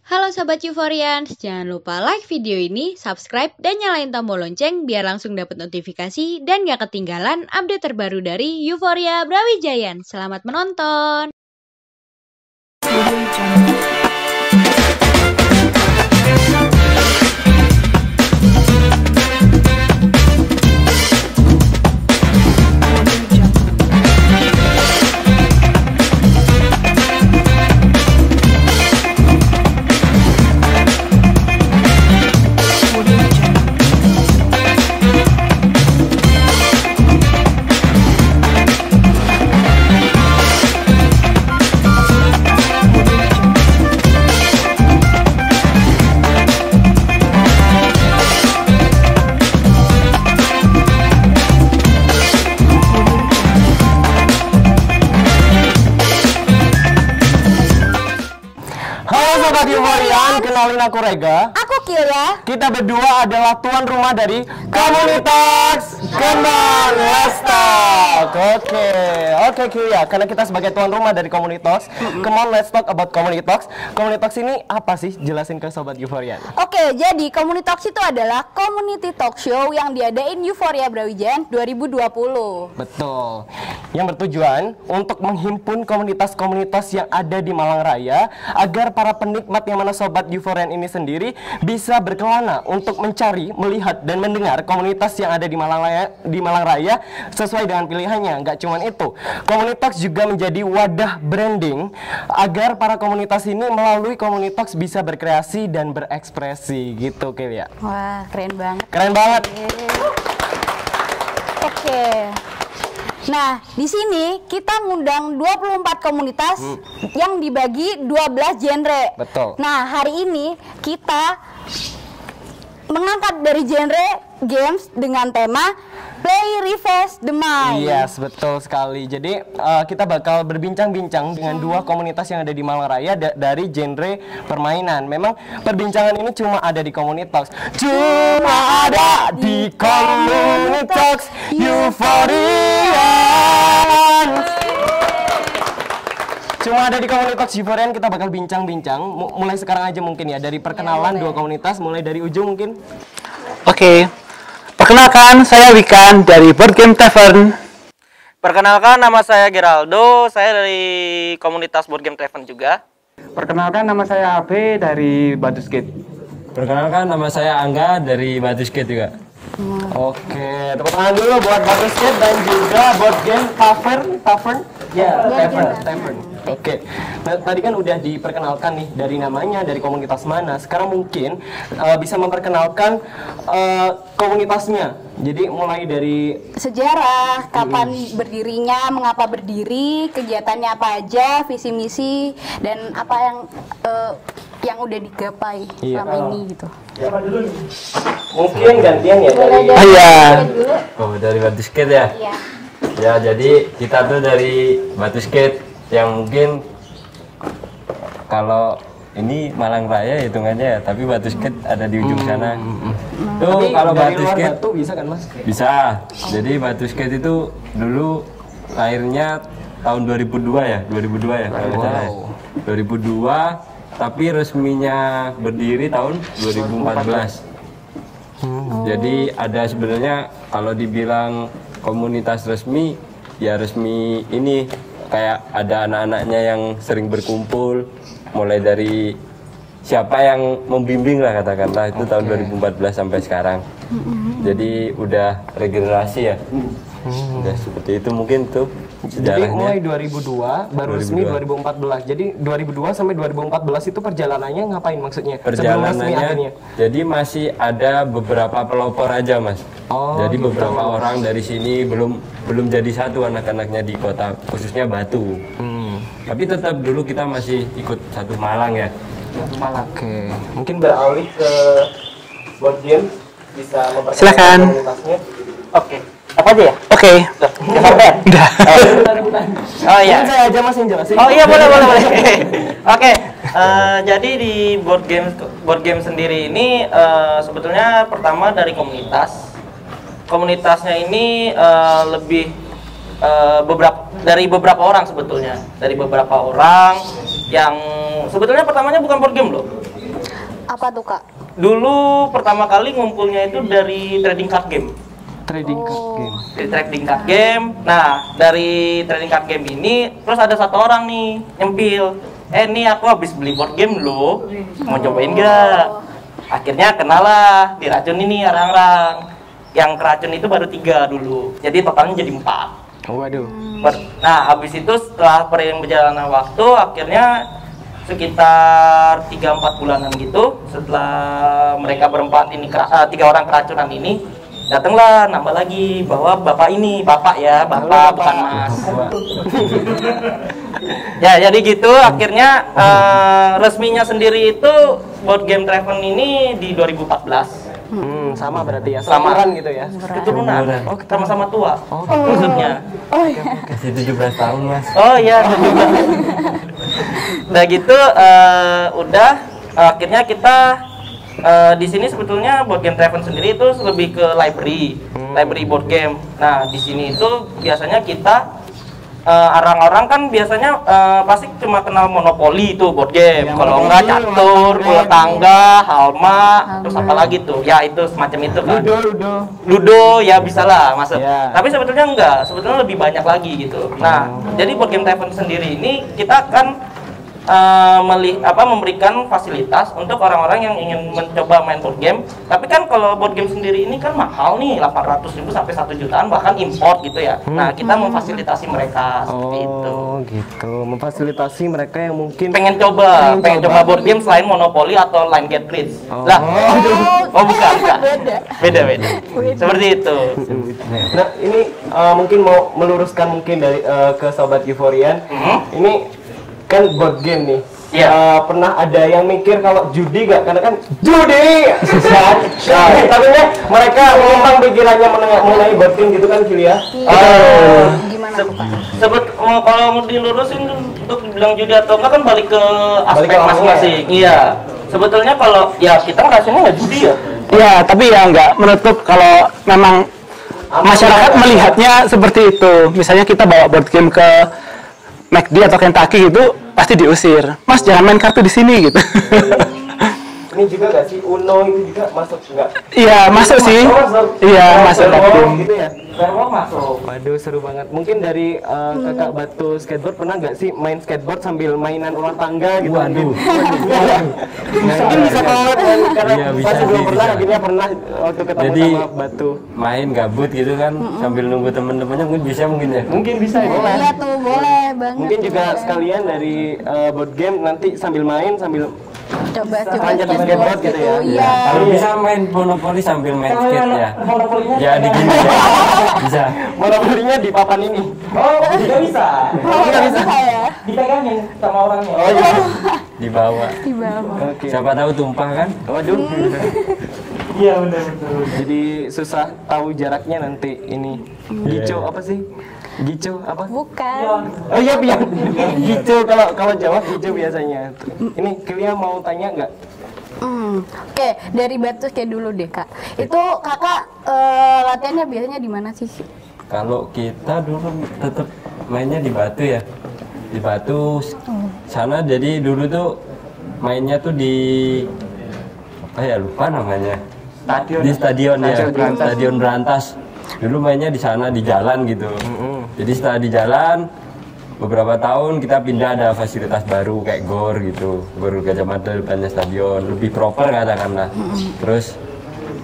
Halo Sobat Euforians, jangan lupa like video ini, subscribe, dan nyalain tombol lonceng biar langsung dapat notifikasi dan gak ketinggalan update terbaru dari Euphoria Brawijaya. Selamat menonton! Sobat Euforian, kenalin aku Rega. Aku Kilya. Kita berdua adalah tuan rumah dari Komunitas Kembang Lestalk. Oke Kilya, karena kita sebagai tuan rumah dari Komunitas, come on let's talk about Komunitas. Komunitas ini apa sih? Jelasin ke Sobat Euforian. Oke, jadi Komunitas itu adalah community talk show yang diadain Euphoria Brawijaya 2020. Betul. Yang bertujuan untuk menghimpun komunitas-komunitas yang ada di Malang Raya agar para penikmat yang mana Sobat Euforian ini sendiri bisa berkelana untuk mencari, melihat, dan mendengar komunitas yang ada di Malang Raya sesuai dengan pilihannya. Nggak cuman itu, Komunitas juga menjadi wadah branding agar para komunitas ini melalui Komunitas bisa berkreasi dan berekspresi gitu Kilya. Wah, keren banget. Keren banget. Oke. Nah, di sini kita ngundang 24 komunitas yang dibagi 12 genre. Betul. Nah, hari ini kita mengangkat dari genre games dengan tema Play Refresh the Mind. Yes, betul sekali. Jadi kita bakal berbincang-bincang dengan dua komunitas yang ada di Malang Raya dari genre permainan. Memang perbincangan ini cuma ada di Komunitas. Cuma ada di Komunitas Euforian. Cuma ada di Komunitas Euforian, kita bakal bincang-bincang. Mulai sekarang aja mungkin ya, dari perkenalan dua komunitas, mulai dari ujung mungkin. Oke. Perkenalkan, saya Wikan dari Board Game Tavern. Perkenalkan, nama saya Geraldo, saya dari komunitas Board Game Tavern juga. Perkenalkan, nama saya Abe dari Batu Skate. Perkenalkan, nama saya Angga dari Batu Skate juga. Oke, tepuk tangan dulu buat Batu Skate dan juga Board Game Tavern. Ya, Tavern. Oke, nah, tadi kan udah diperkenalkan nih dari namanya, dari komunitas mana. Sekarang mungkin bisa memperkenalkan komunitasnya. Jadi mulai dari sejarah, kapan berdirinya, mengapa berdiri, kegiatannya apa aja, visi misi, dan apa yang udah digapai selama ini gitu. Mungkin gantian ya dari Dari Batu Skate ya? Iya. Ya, jadi kita tuh dari Batu Skate yang mungkin kalau ini Malang Raya hitungannya ya, tapi Batu Skate ada di ujung sana. Tuh kalau Batu Skate Batu bisa kan Mas? bisa. Jadi Batu Skate itu dulu lahirnya tahun 2002 ya, 2002 ya kalau nggak salah ya. 2002, tapi resminya berdiri tahun 2014. Jadi ada sebenarnya kalau dibilang komunitas resmi, ya resmi ini kayak ada anak-anaknya yang sering berkumpul, mulai dari siapa yang membimbing lah katakanlah itu tahun 2014 sampai sekarang. Jadi udah regenerasi ya. Udah seperti itu mungkin tuh Jadi sejarahnya. mulai 2002 baru resmi 2014. Jadi 2002 sampai 2014 itu perjalanannya ngapain maksudnya? Sebelum resmi Perjalanannya akhirnya. jadi masih ada beberapa pelopor aja Mas. Oh, jadi gitu. beberapa orang dari sini belum jadi satu anak-anaknya di kota khususnya Batu. Tapi tetap dulu kita masih ikut satu Malang ya. Oke, mungkin beralih ke board game, bisa memperkenalkan Silakan. komunitasnya. Oke, apa aja ya? Oke. Udah sampai? Udah. Oh iya. Mungkin saya aja Mas yang jelasin. Oh iya, boleh. Oke, jadi di board game sendiri ini sebetulnya pertama dari komunitas. Komunitasnya ini lebih beberapa orang sebetulnya, dari beberapa orang yang sebetulnya pertamanya bukan board game loh. Apa tuh Kak? Dulu pertama kali ngumpulnya itu dari trading card game. Trading card game. Dari trading card game. Nah, dari trading card game ini terus ada satu orang nih nyempil. Nih aku habis beli board game loh. Mau cobain nggak? Akhirnya kenal lah, diracun ini orang-orang. Yang keracun itu baru 3 dulu. Jadi totalnya jadi 4. Waduh. Nah, habis itu setelah perjalanan waktu akhirnya sekitar 3-4 bulanan gitu setelah mereka berempat ini 3 orang keracunan ini datanglah nambah lagi bahwa bapak ya bapak bukan mas. Ya jadi gitu akhirnya resminya sendiri itu board game Traven ini di 2014. Sama berarti ya, Sama. seumuran gitu ya. Keturunan. Oh, sama-sama tua. Maksudnya. Kasih 17 tahun mas. Oh iya. Nah gitu udah akhirnya kita di sini sebetulnya board game Traven sendiri itu lebih ke library board game. Nah di sini itu biasanya kita orang-orang kan biasanya pasti cuma kenal monopoli itu board game. Kalau enggak catur, bola tangga, halma, terus apa lagi tuh? Ya itu semacam itu kan. Ludo ya bisa lah masuk. Ya. Tapi sebetulnya enggak, sebetulnya lebih banyak lagi gitu. Nah jadi board game Traven sendiri ini kita akan memberikan fasilitas untuk orang-orang yang ingin mencoba main board game. Tapi kan kalau board game sendiri ini kan mahal nih, 800.000 sampai 1 jutaan bahkan import gitu ya. Nah, kita memfasilitasi mereka seperti itu. Oh, gitu. Memfasilitasi mereka yang mungkin Pengen coba board game selain Monopoly atau Line Get Rich. Lah. Bukan. Beda. Seperti itu. Nah, ini mungkin mau meluruskan mungkin dari ke sobat Euforian. Ini kan board game nih. Iya. Pernah ada yang mikir kalau judi nggak? Karena kan judi. Tapi mereka mengembang pikirannya mengenai board game gitu kan, Kilia? Gimana tuh Kak? Kalau mau dilurusin untuk bilang judi atau enggak kan balik ke aspek orangnya. masing-masing. Iya. Sebetulnya kalau ya kita ngerasainnya nggak judi ya. Iya, tapi ya nggak menutup kalau memang masyarakat melihatnya seperti itu. Misalnya kita bawa board game ke McD atau Kentucky itu pasti diusir. Mas jangan main kartu di sini gitu. Ini juga nggak sih Uno itu juga masuk nggak? Iya masuk sih. Iya masuk game. Gitu ya. Servo masuk. Waduh seru banget. Mungkin dari kakak Batu skateboard pernah nggak sih main skateboard sambil mainan ulang tangga gitu? Waduh. Mungkin bisa banget kan karena Iya, bisa pasti belum sih, pernah bisa. akhirnya pernah waktu ketemu Jadi sama Batu. main gabut gitu kan sambil nunggu temen-temennya mungkin bisa ya. Mungkin bisa ya. Iya tuh boleh banget. Mungkin juga sekalian dari board game nanti sambil main sambil coba Lanjut skateboard gitu ya. Iya. Kalau bisa main monopoli sambil main skate ya. Ya di gini ya. Bisa. monopolinya di papan ini. Oh, juga bisa. Nggak bisa ya. Dipegangin sama orangnya. Oh iya. Di bawah. Di bawah. Oke. Siapa tahu tumpah kan? Waduh. Iya benar. Jadi susah tahu jaraknya nanti ini. Gico apa sih? Gico apa? Bukan. Oh iya biar Gico kalau Jawa Gico biasanya. Ini Kilia mau tanya nggak? Oke, dari Batu kayak dulu deh Kak. Itu Kakak latihannya biasanya di mana sih? Kalau kita dulu tetap mainnya di Batu ya. Di Batu sana jadi dulu tuh mainnya tuh di apa ya lupa namanya. Di stadion ya. Stadion Berantas. Dulu mainnya di sana di jalan gitu. Jadi setelah di jalan beberapa tahun kita pindah ada fasilitas baru kayak GOR gitu. GOR Gajah Mada depannya stadion, lebih proper katakanlah. Terus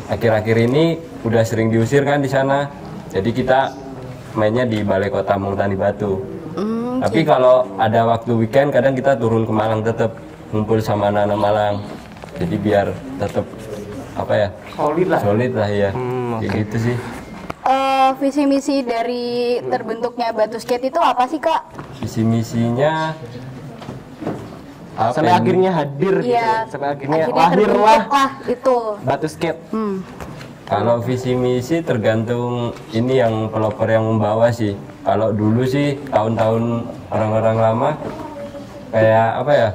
akhir-akhir ini udah sering diusir kan di sana. Jadi kita mainnya di Balai Kota Mungtani Batu. Tapi kalau ada waktu weekend kadang kita turun ke Malang tetap ngumpul sama anak-anak Malang. Jadi biar tetap apa ya? Solid lah ya. Kayak gitu sih. Visi misi dari terbentuknya Batu Skate itu apa sih Kak? Visi misinya apa Sampai ini? akhirnya hadir gitu. Iya. Sampai akhirnya terbentuk lahirlah lah itu. Batu Skate. Kalau visi misi tergantung ini yang pelopor yang membawa sih. Kalau dulu sih tahun-tahun orang-orang lama kayak apa ya?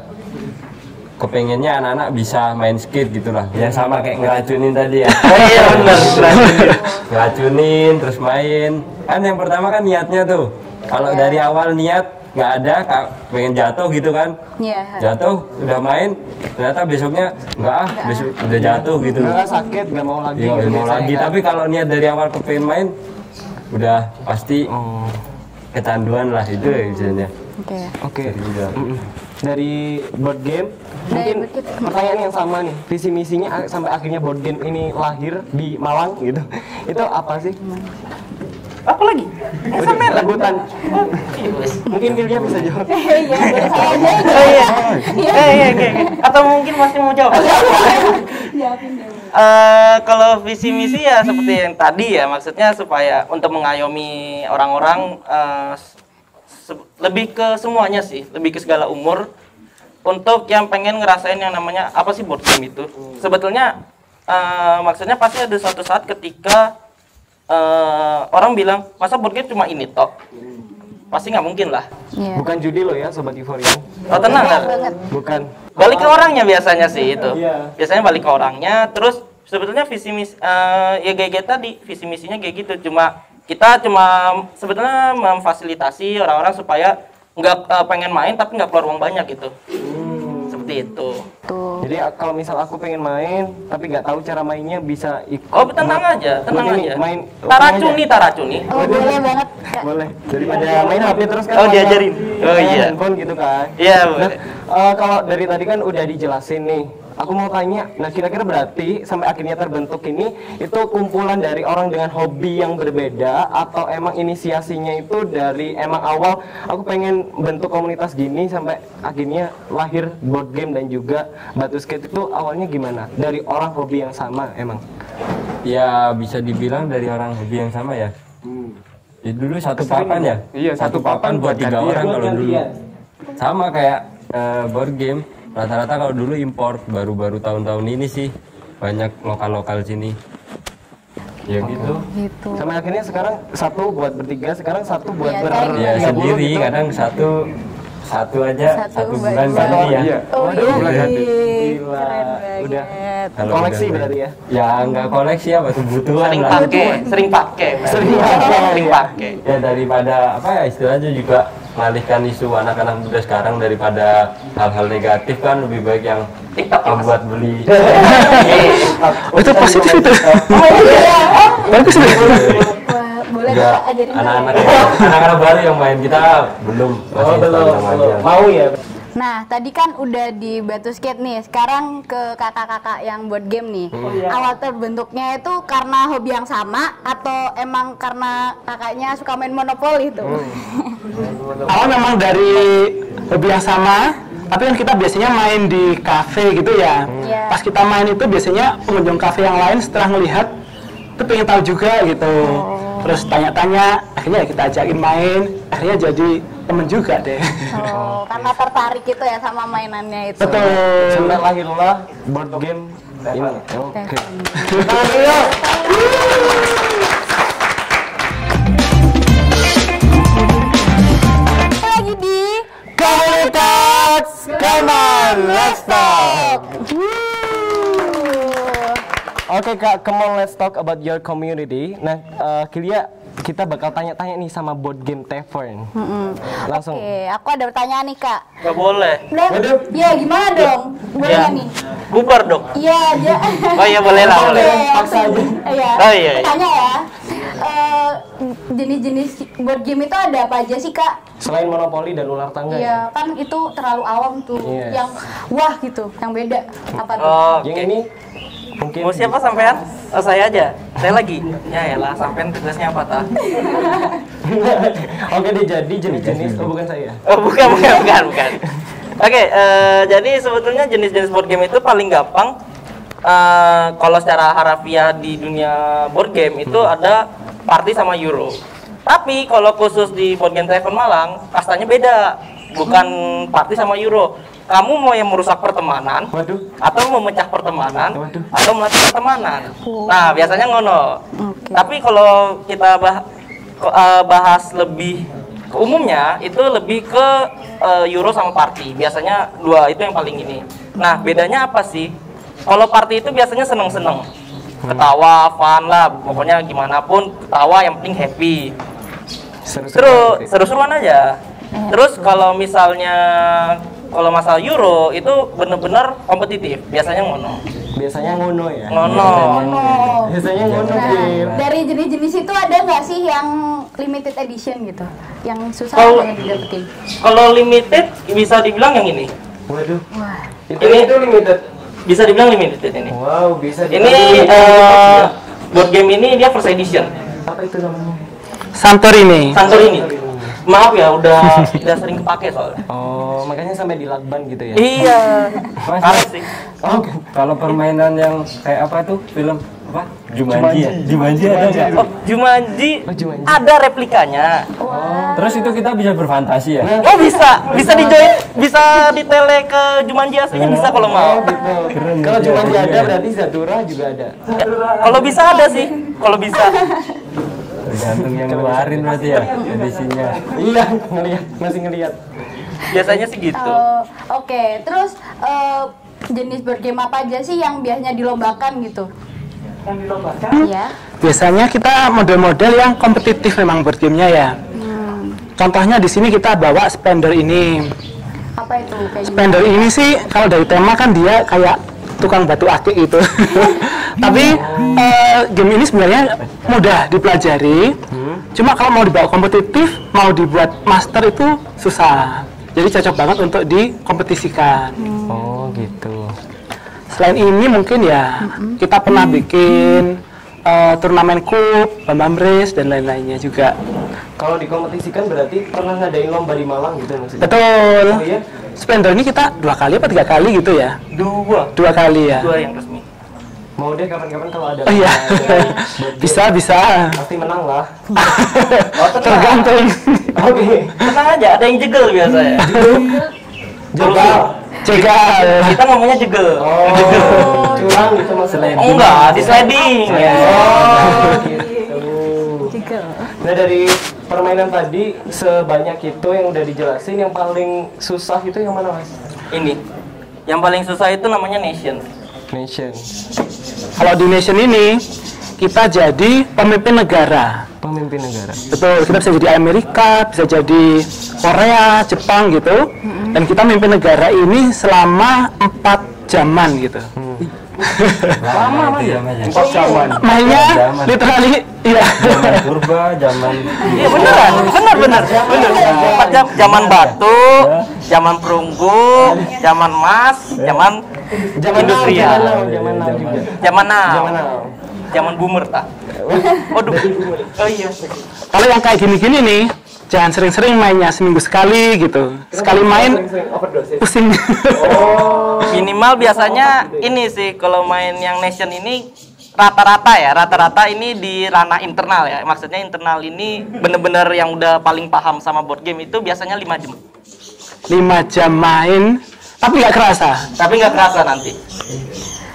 Kepengennya anak-anak bisa main skate gitulah. Ya sama kayak ngeracunin tadi ya. Iya benar. Ngeracunin terus main. Kan yang pertama kan niatnya tuh. Kalau dari awal niat nggak ada, pengen jatuh gitu kan. Iya. Jatuh, udah main, ternyata besoknya nggak besok udah jatuh gitu. Nggak sakit, nggak mau lagi. Iya, gitu mau biasanya lagi. kan. Tapi kalau niat dari awal kepengen main, udah pasti kecanduan lah itu ya misalnya. Oke. Oke. Udah. Dari board game, mungkin board game. pertanyaan yang sama nih, visi misinya sampai akhirnya board game ini lahir di Malang gitu. Itu apa sih? Apa lagi? Udah rebutan. Mungkin dia bisa jawab. Iya, boleh saya aja. Oh iya. Iya. Atau mungkin masih mau jawab? Jawabin deh. Kalau visi misi ya seperti yang tadi ya, maksudnya supaya untuk mengayomi orang-orang lebih ke semuanya sih, lebih ke segala umur, untuk yang pengen ngerasain yang namanya apa sih board game itu. Sebetulnya maksudnya pasti ada suatu saat ketika orang bilang masa board game cuma ini toh, pasti nggak mungkin lah. Iya. Bukan judi lo ya, sobat Euphoria. Oh tenang kan? Bukan. Balik ke orangnya biasanya sih itu. Iya. Biasanya balik ke orangnya. Terus sebetulnya visi misi ya kayak tadi visi misinya kayak gitu. Kita cuma sebetulnya memfasilitasi orang-orang supaya nggak pengen main tapi nggak keluar uang banyak gitu. Seperti itu. Tuh. Jadi kalau misal aku pengen main tapi nggak tahu cara mainnya, bisa ikut. Oh tenang aja, tenang ini, aja. Main Taracuni. Oh, boleh banget, Kak. boleh. Daripada main HP terus kan. Oh, main diajarin. Oh, iya. Handphone gitu kan. Iya, Nah, boleh. kalau dari tadi kan udah dijelasin nih. Aku mau tanya, nah kira-kira berarti sampai akhirnya terbentuk ini itu kumpulan dari orang dengan hobi yang berbeda, atau emang inisiasinya itu dari emang awal aku pengen bentuk komunitas gini sampai akhirnya lahir board game dan juga Batu Skate itu awalnya gimana? Dari orang hobi yang sama emang? Ya bisa dibilang dari orang hobi yang sama ya. Ya, dulu satu papan ya. Iya, satu papan buat buat 3 gantian. orang kalau dulu. Gantian. Sama kayak board game. Rata-rata kalau dulu import, baru-baru tahun-tahun ini sih banyak lokal-lokal sini. Ya gitu. Gitu. Sampai akhirnya sekarang satu buat bertiga, sekarang satu buat Iya, ber kayak Ya 30 sendiri gitu. kadang satu aja Satu satu bulan banyak. ganti ya. Iya. Oh, Waduh, iya. bulan ganti. Keren Gila. banget. Udah. Kalau Koleksi udah- berarti ya? Ya nggak koleksi apa kebutuhan Sering lah. pakai. Sering pakai. Ya daripada apa ya istilahnya juga mengalihkan isu anak-anak muda sekarang daripada hal-hal negatif kan lebih baik yang TikTok ya, Mas? membuat beli. Oh, itu positif itu. Bagus nih. Wah, boleh Juga Kak ajarin saya. anak-anak baru yang main kita belum masih tahun aja. Mau ya? Nah, tadi kan udah di Batu Skate nih. Sekarang ke kakak-kakak yang board game nih. Awal terbentuknya itu karena hobi yang sama atau emang karena kakaknya suka main monopoli itu? Awal memang dari hobi yang sama, tapi kan kita biasanya main di kafe gitu ya. Iya. Pas kita main itu biasanya pengunjung kafe yang lain setelah melihat itu pengen tahu juga gitu. Terus tanya-tanya, akhirnya ya kita ajakin main, akhirnya jadi temen juga deh. Oh, karena tertarik gitu ya sama mainannya itu. Betul. Sampai lahirlah board game ini. Oke. Lagi di Komunitas, come on, let's talk. Oke Kak, come on, let's talk about your community. Nah, Kilia, kita bakal tanya-tanya nih sama board game Tavern. Langsung. Oke, aku ada pertanyaan nih Kak. Nggak boleh. Udah, ya gimana dong? Boleh Ya. nggak nih? Bubar dong. Iya aja. Oh iya boleh lah, boleh. Paksa aja. Iya. Oh, iya, iya. Tanya ya. Jenis-jenis board game itu ada apa aja sih Kak? Selain monopoli dan ular tangga ya? Iya, kan itu terlalu awam tuh. Yes. Yang wah gitu, yang beda. Apa tuh? Oh, Yang ini mungkin mau siapa sampean? Oh saya aja. Saya lagi. Ya elah, sampean tugasnya apa tah? Oke deh, jadi jenis-jenis, oh bukan saya. Oh bukan. Oke, jadi sebetulnya jenis-jenis board game itu paling gampang. Kalau secara harafiah di dunia board game itu ada party sama euro. Tapi kalau khusus di board game Tavern Malang, kastanya beda. Bukan party sama euro. Kamu mau yang merusak pertemanan, Waduh. atau memecah pertemanan, Waduh. atau melatih pertemanan. Nah, biasanya ngono. Tapi kalau kita bahas lebih ke umumnya, itu lebih ke euro sama party. Biasanya dua itu yang paling ini. Nah, bedanya apa sih? Kalau party itu biasanya seneng-seneng, ketawa, fun lah, pokoknya gimana pun ketawa, yang penting happy. Seru-seruan aja. Terus kalau misalnya kalau masalah Euro itu bener-bener kompetitif, biasanya ngono. Biasanya ngono ya. Ngono. Biasanya ngono Nah, game. dari jenis-jenis itu ada nggak sih yang limited edition gitu? Yang susah Kalau- banget didapetin? Kalau limited bisa dibilang yang ini. Waduh. Wah. Itu limited. Bisa dibilang limited ini. Wow, bisa Ini board game ini dia first edition. apa itu namanya? Santorini. Santorini. Maaf ya, udah sering kepake soalnya. Oh, makanya sampai di lakban gitu ya. Iya. Mas, Parah sih. Oh, kalau permainan yang kayak apa tuh film apa? Jumanji ya? Jumanji ada nggak? Oh, Jumanji Jumanji. ada replikanya. Terus itu kita bisa berfantasi ya? Oh bisa dijoin, bisa ditele ke Jumanji aslinya bisa kalau mau. gitu. Keren, Kalau iya, cuma iya. ada berarti Zatura juga ada. Ya, kalau bisa ada sih, kalau bisa. Tergantung yang ngeluarin berarti ya edisinya. Iya, ngelihat, masih ngelihat. Biasanya sih gitu. Oke, terus jenis board game apa aja sih yang biasanya dilombakan gitu? Yang dilombakan? Iya. Biasanya kita model-model yang kompetitif memang board gamenya ya. Contohnya di sini kita bawa Splendor ini. Apa itu? Kayak Splendor ini sih kalau dari tema kan dia kayak tukang batu akik gitu. Tapi game ini sebenarnya mudah dipelajari. Cuma kalau mau dibawa kompetitif, mau dibuat master itu susah. Jadi cocok banget untuk dikompetisikan. Oh, gitu. Selain ini mungkin ya kita pernah bikin turnamen cup, bambam race dan lain-lainnya juga. Kalau dikompetisikan berarti pernah ngadain lomba di Malang gitu maksudnya? Betul. Oh iya? Splendor ini kita 2 kali apa 3 kali gitu ya? Dua 2 kali ya. yang resmi. Mau deh kapan-kapan kalau ada Oh iya. lomba, bisa. pasti menang lah. Tergantung. Oke. Tenang aja, ada yang jegel biasanya. Juga. Jegal. Kita ngomongnya jegel. Oh, curang gitu maksudnya. Oh, enggak, di sliding. Oh, gitu. Nah, dari permainan tadi sebanyak itu yang udah dijelasin, yang paling susah itu yang mana, Mas? Ini. Yang paling susah itu namanya Nation. Nation. Kalau di nation ini kita jadi pemimpin negara. Pemimpin negara. Betul, kita bisa jadi Amerika, bisa jadi Korea, Jepang gitu. Dan kita memimpin negara ini selama 4 zaman gitu. Lama itu namanya. 4 zaman. Mainnya Zaman. literally iya. Zaman purba, zaman Iya beneran, bener. Zaman batu, zaman perunggu, zaman emas, zaman industrial, Zaman now juga. zaman now, Zaman now. zaman boomer tak. Waduh. Oh iya. Kalau yang kayak gini-gini nih, jangan sering-sering mainnya, seminggu sekali gitu. Sekali main Sering-sering overdose. pusing. Minimal biasanya ini sih kalau main yang Nation ini rata-rata ini di ranah internal ya. Maksudnya internal ini bener-bener yang udah paling paham sama board game itu biasanya 5 jam. 5 jam main, tapi nggak kerasa. Tapi nggak kerasa nanti.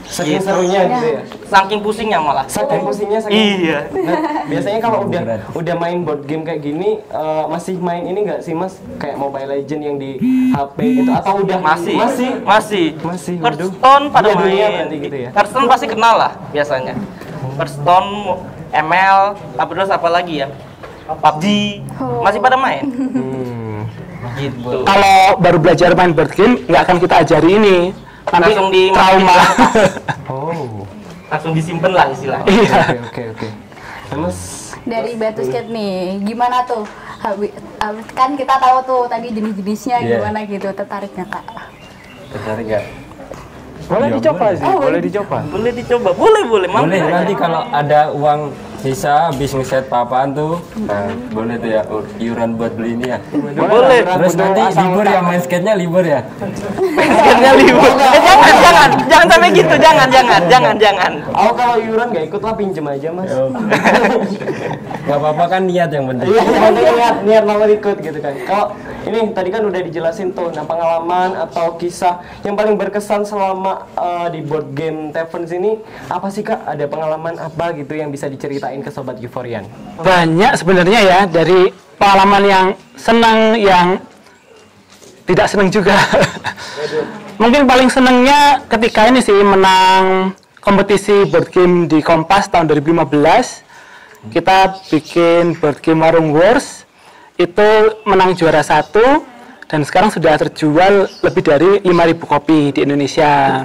Saking serunya gitu ya. Saking pusingnya malah. Saking pusingnya saking. Iya. Nah, biasanya kalau udah main board game kayak gini masih main ini nggak sih, Mas? Kayak Mobile Legend yang di HP gitu atau udah Masih. Masih, waduh. Hearthstone pada Dunia main. berarti gitu ya. Hearthstone pasti kenal lah biasanya. Hearthstone, ML, apa lagi ya? PUBG, masih pada main. Gitu. Kalau baru belajar main board game, nggak akan kita ajari ini. Nanti Langsung di trauma. Oh. Langsung disimpan lah istilahnya. Iya. Oke. Mas, Dari Batu Skate nih, gimana tuh? Kan kita tahu tuh tadi jenis-jenisnya Iya. gimana gitu, tertariknya Kak? tertarik nggak? Boleh dicoba sih, boleh dicoba. Boleh dicoba, boleh. Boleh Mampir aja. nanti kalau ada uang sisa habis ngeset papaan tuh, nah, boleh tuh ya iuran buat beli ini ya. Boleh. Terus nanti libur ya main skate-nya libur ya. Akhirnya libur. Jangan sampai gitu, jangan. aku kalau iuran nggak ikut lah, pinjem aja, Mas. Gak apa-apa kan niat yang penting. Iya, yang penting niat mau ikut gitu kan. Kalau ini tadi kan udah dijelasin tuh, nah pengalaman atau kisah yang paling berkesan selama di board game Taverns ini apa sih, Kak? Ada pengalaman apa gitu yang bisa diceritain ke sobat Euforian? Banyak sebenarnya ya, dari pengalaman yang senang, yang tidak senang juga. Mungkin paling senangnya ketika ini sih menang kompetisi board game di Kompas tahun 2015. Kita bikin board game Warung Wars itu menang juara 1 dan sekarang sudah terjual lebih dari 5.000 kopi di Indonesia.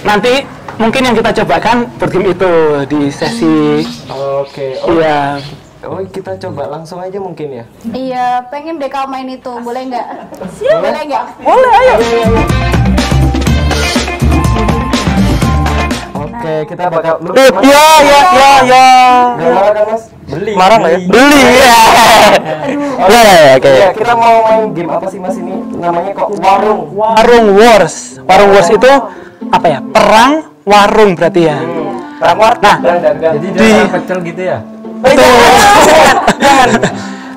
Nanti mungkin yang kita cobakan board game itu di sesi. Oke. Iya. Oh, kita coba langsung aja mungkin ya. Iya, pengen deh kau main itu, boleh nggak? Boleh nggak? Boleh, ayo. Oke, kita bakal Ya. Gak marah kan, Mas? Beli. Marah nggak ya? Beli ya. Oke. Ya, kita mau main game apa sih, Mas? Ini namanya kok warung. Warung Wars. Warung Wars itu apa ya? Perang warung berarti ya. Perang warteg. Nah, Jadi dia pecel gitu ya? betul.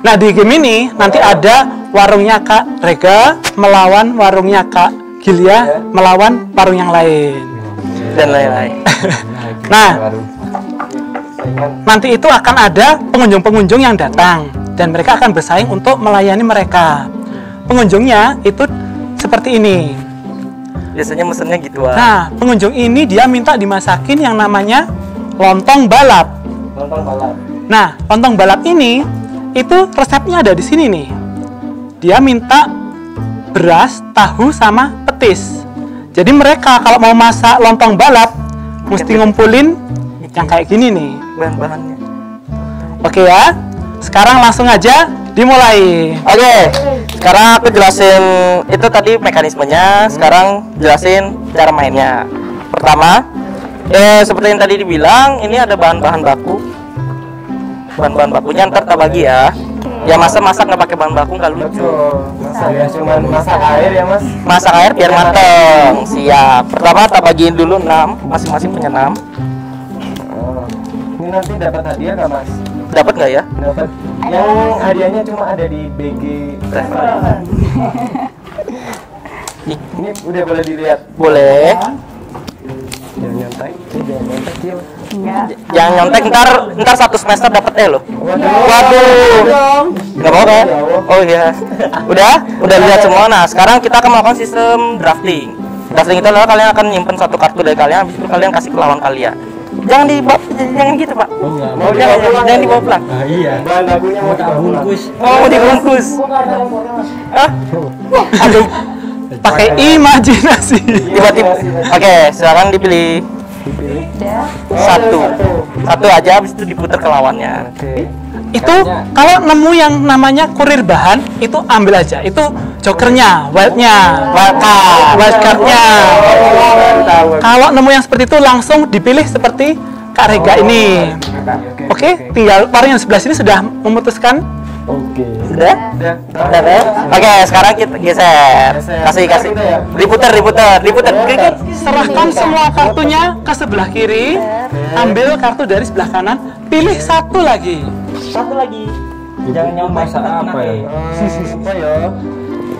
Nah, di game ini nanti ada warungnya Kak Rega melawan warungnya Kak Gilia melawan warung yang lain. Dan lain-lain. Nah, nanti itu akan ada pengunjung-pengunjung yang datang dan mereka akan bersaing untuk melayani mereka. Pengunjungnya itu seperti ini. Biasanya mesennya gituan. Nah, pengunjung ini dia minta dimasakin yang namanya lontong balap. Nonton balap. Nah, lontong balap ini itu resepnya ada di sini nih. Dia minta beras, tahu sama petis. Jadi mereka kalau mau masak lontong balap mesti ngumpulin yang kayak gini nih. Bahan-bahannya. Oke ya. Sekarang langsung aja dimulai. Oke. Sekarang aku jelasin itu tadi mekanismenya. Sekarang jelasin cara mainnya. Pertama, seperti yang tadi dibilang, ini ada bahan-bahan baku. Bahan-bahan bakunya ntar kita bagi ya. Ya masak nggak pakai bahan baku nggak lucu. Masak ya, cuman masak air ya, Mas. Masak air biar mateng. Siap. Pertama kita bagiin dulu 6. Masing-masing punya 6. Ini nanti dapat hadiah nggak, Mas? Dapat nggak ya? Dapat. Yang hadiahnya cuma ada di BG. Ini udah boleh dilihat. Boleh. Jangan nyontek. Jangan nyontek, Cil. Jangan nyontek ntar 1 semester dapat loh. Waduh. Nggak mau kan? Oh iya. Udah lihat semua. Nah, sekarang kita akan melakukan sistem drafting. Drafting itu adalah kalian akan nyimpen 1 kartu dari kalian, habis itu kalian kasih ke lawan kalian. Jangan gitu, Pak. Jangan dibawa pulang. Ah iya. Bahan bakunya mau Tak bungkus. Oh, dibungkus. Hah? Aduh. Pakai imajinasi. Tiba-tiba. Oke, sekarang dipilih. Satu aja, habis itu diputar ke lawannya. Oke. Itu kalau nemu yang namanya kurir bahan itu ambil aja. Itu jokernya, wildnya, wildcardnya. Kalau nemu yang seperti itu langsung dipilih seperti Kak Rega ini. Oke, tinggal orang yang sebelah sini sudah memutuskan. Oke. Sudah? Udah ya? Oke, sekarang kita geser. Kasih. Diputar. Serahkan semua kartunya ke sebelah kiri. Ambil kartu dari sebelah kanan. Pilih satu lagi. Jangan nyontek. Masak apa ya? Apa ya?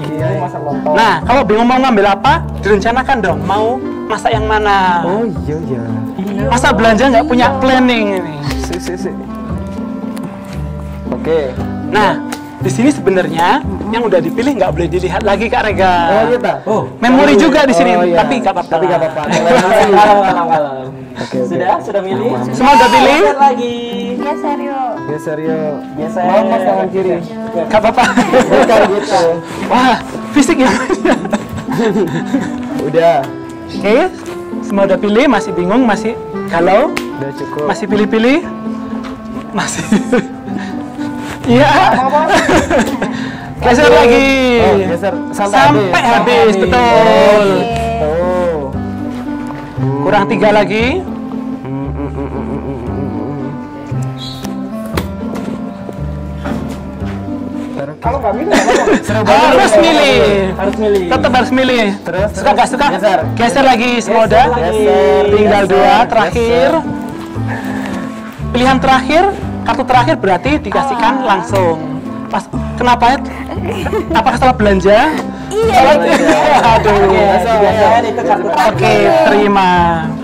Ini masak lontong. Nah, kalau bingung mau ngambil apa, direncanakan dong. Mau masak yang mana? Oh iya. Masa belanja nggak punya planning ini? Si. Oke. Nah, di sini sebenarnya yang udah dipilih nggak boleh dilihat lagi Kak Rega. Oh iya ta? Oh, Memori juga di sini, Oh, iya. tapi nggak apa-apa. Tapi nggak apa-apa. Oke. Sudah milih? Semua udah pilih? Lagi. Geser yuk. Geser yuk. Mau Mas tangan kiri. Nggak apa-apa. Bukan gitu. Wah, fisik ya. Udah. Oke, semua udah pilih, masih bingung, masih galau, Udah cukup. masih pilih-pilih, masih. Iya. Geser lagi. Oh, geser Sampai habis, betul. Oh. Kurang 3 lagi. Kalau nggak milih, Harus milih. Harus milih. Tetap harus milih. Terus, Suka nggak suka? geser. Geser lagi, semua udah. Geser. Tinggal Geser. 2 terakhir. Pilihan terakhir, kartu terakhir berarti dikasihkan langsung. Pas kenapa ya? Apakah salah belanja? Iya. Aduh. Oke, terima.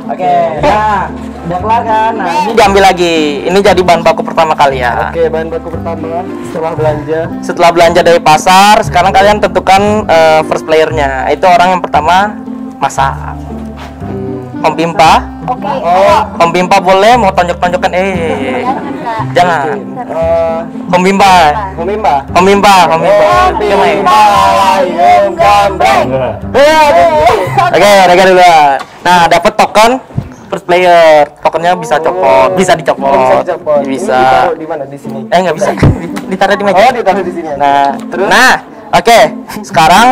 Oke. Nah, udah kelar kan? Nah, ini diambil lagi. Ini jadi bahan baku pertama kalian. Oke, bahan baku pertama setelah belanja. Setelah belanja dari pasar, sekarang kalian tentukan first playernya. Itu orang yang pertama masak. Om Pimpa. Oke. Om Pimpa boleh mau tonjok-tonjokan jangan. Om Pimpa. Om Bimba. Om Pimpa. Oke, main. Layung gambreng. Oke, rega dulu. Nah, dapat token first player. Tokennya bisa copot, bisa dicopot. Bisa dicopot. Bisa. Ini ditaruh di mana? Di sini. Nggak bisa. Ditaruh di meja. Oh, ditaruh di sini. Nah, terus. nah, oke. Sekarang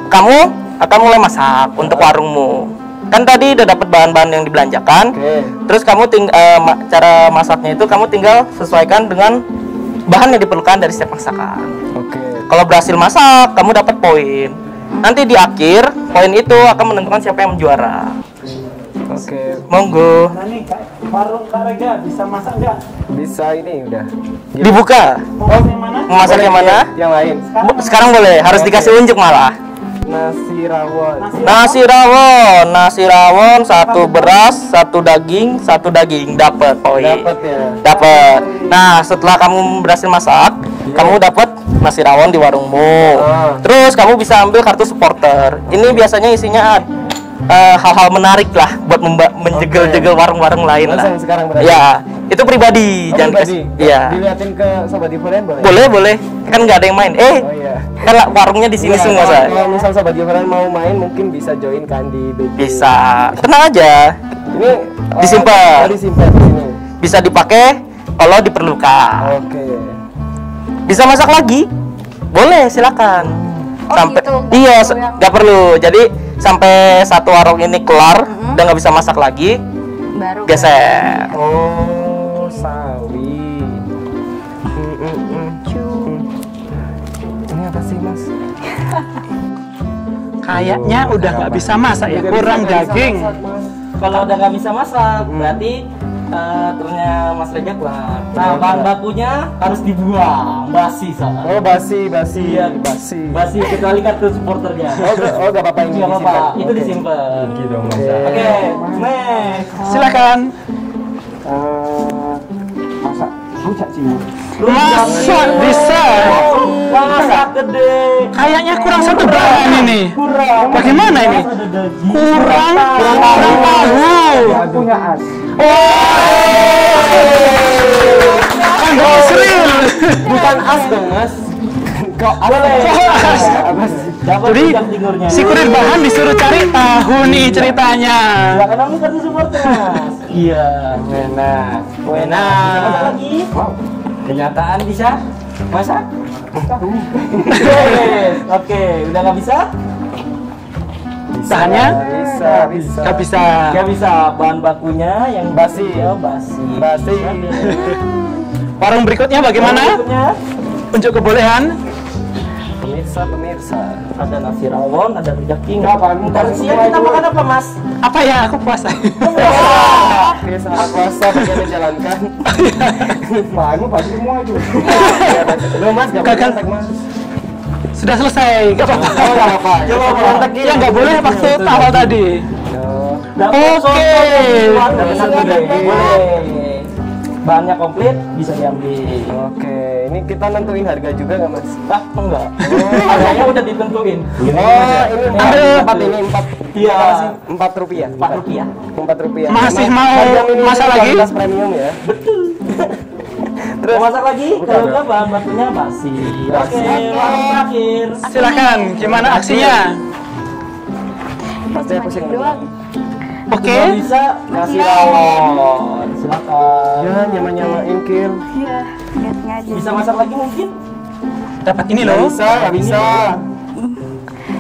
kamu akan mulai masak untuk warungmu. Kan tadi udah dapat bahan-bahan yang dibelanjakan. Oke. Terus kamu cara masaknya itu kamu tinggal sesuaikan dengan bahan yang diperlukan dari setiap masakan. Oke. Kalau berhasil masak, kamu dapat poin. Nanti di akhir, poin itu akan menentukan siapa yang juara. Oke. Monggo. Nah nih, warung Kak Rega bisa masak nggak? Bisa ini udah. Dibuka. Mau yang mana? Mau masak yang mana? Yang lain. Sekarang boleh, harus dikasih unjuk malah. Nasi rawon. Nasi rawon, satu beras, satu daging, dapat poin. Dapat ya. Dapat. Nah, setelah kamu berhasil masak, kamu dapat nasi rawon di warungmu. Terus kamu bisa ambil kartu supporter. Ini biasanya isinya hal-hal menarik lah buat menjegal-jegal warung-warung lain lah. Langsung sekarang berarti? Ya, itu pribadi. Jangan pribadi? Iya. Dilihatin ke Sobat Yuforen boleh? Boleh. Kan nggak ada yang main. Oh iya. Kan warungnya di sini Iya, semua, Say. kalau misal Sobat Yuforen mau main mungkin bisa join kan di BG. Bisa. Tenang aja. Ini Disimpan. Disimpan di sini. Bisa dipakai kalau diperlukan. Oke. Bisa masak lagi? Boleh, silakan. Oh, Sampai gitu, iya, yang- nggak perlu. Jadi sampai satu warung ini kelar, udah nggak bisa masak lagi, Baru. geser. Oh, sawi. Ini apa sih, Mas? Kayaknya udah nggak bisa masak ya, kurang daging. Kalau udah nggak bisa masak, berarti turunnya Mas Reza kelar. Nah, bahan bakunya harus dibuang, basi soalnya. Oh, basi. Iya, basi. Basi kecuali kartu supporternya. Oh, gak apa-apa ini Nggak apa-apa, disimpan. itu Oke. disimpan. dong Oke, next. Silakan. Masak rujak cingur. Masak bisa. Masak gede. Kayaknya kurang satu bahan ini. Kurang. Bagaimana ini? Kurang tahu. Punya as. Anda Israel. Bukan as dong, Mas. Kok Boleh. Apa sih? Dapat Jadi rujak cingurnya. si kurir bahan disuruh cari tahu nih ceritanya. Ya kan ambil kartu supporter, Mas. Iya. Enak. Bisa masak lagi? Kenyataan bisa masak? Oke, udah nggak bisa? Bahannya Bisa. nggak bisa. Nggak bisa. Bahan bakunya yang basi ya, basi. Basi. Warung berikutnya bagaimana? Berikutnya Unjuk kebolehan. Pemirsa. ada nasi rawon, ada rujak cingur. Kapan? Ntar siang kita makan apa, Mas? Apa ya? Aku puasa. Oke, saat puasa bagian menjalankan. Bahanmu pasti semua itu. Lo, Mas, gak Gagal. masak, Mas. Sudah selesai. Gak apa-apa. Oh, gak apa-apa. Coba berontak Ya nggak boleh waktu awal tadi. Oke. Dapat satu daging. Boleh. Bahannya komplit, bisa diambil. Oke, ini kita nentuin harga juga nggak, Mas? Ah, enggak. Harganya udah ditentuin. Oh, ini empat ini empat. Iya. Rp4. Rp4. Rp4. Masih Emang mau harga minimum masak lagi? kualitas premium ya. Terus masak lagi? Kalau enggak bahan bakunya basi. Oke, warung terakhir. Silakan. Gimana aksinya? Pasti aku sih doang. Oke. Kalau bisa nasi rawon. Silakan. Ya, nyama-nyamain kill. Iya, lihatnya aja. Bisa masak lagi mungkin? Dapat ini Nggak loh. bisa, nggak bisa.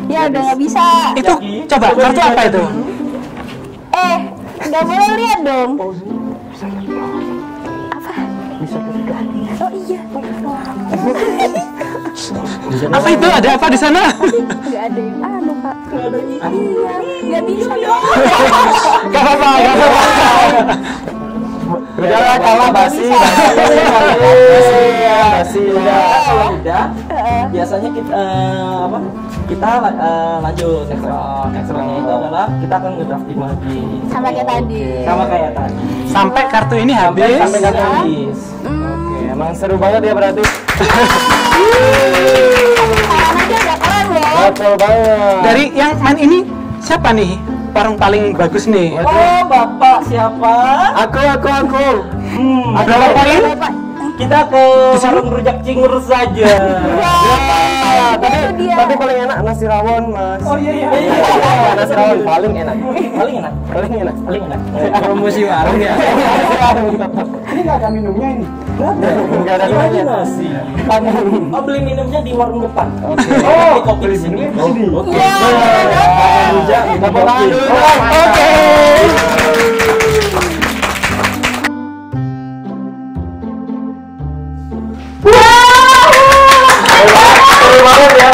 Ya udah nggak bisa. Itu coba kartu apa itu? Nggak boleh lihat dong. Apa itu? Ada apa di sana? Nggak ada yang anu kak. Iya, nggak bisa dong. Gak apa-apa, gak apa-apa. Udah kalah basi. Basi udah. Kalau udah, biasanya kita apa? Kita lanjut next round. Next roundnya itu adalah kita akan ngedrafting lagi. Sama kayak tadi. Sama kayak tadi. Sampai kartu ini Sampai habis. kartu habis. Oke, emang seru banget ya berarti. Tangan aja udah keren loh. Betul banget. Dari yang main ini siapa nih? warung paling bagus nih. Oh, Bapak siapa? Aku. Ada apa ini? Kita ke warung rujak cingur saja. Tapi paling enak nasi rawon, Mas. Oh iya. Nasi rawon paling enak. Paling enak. Promosi warung ya. Ini nggak ada minumnya ini. Enggak ada namanya. Nasi. Oh, beli minumnya di warung depan. Oke. Oh, kopi di sini. Oke. Rujak, kita pulang dulu. Oke. Seru banget ya.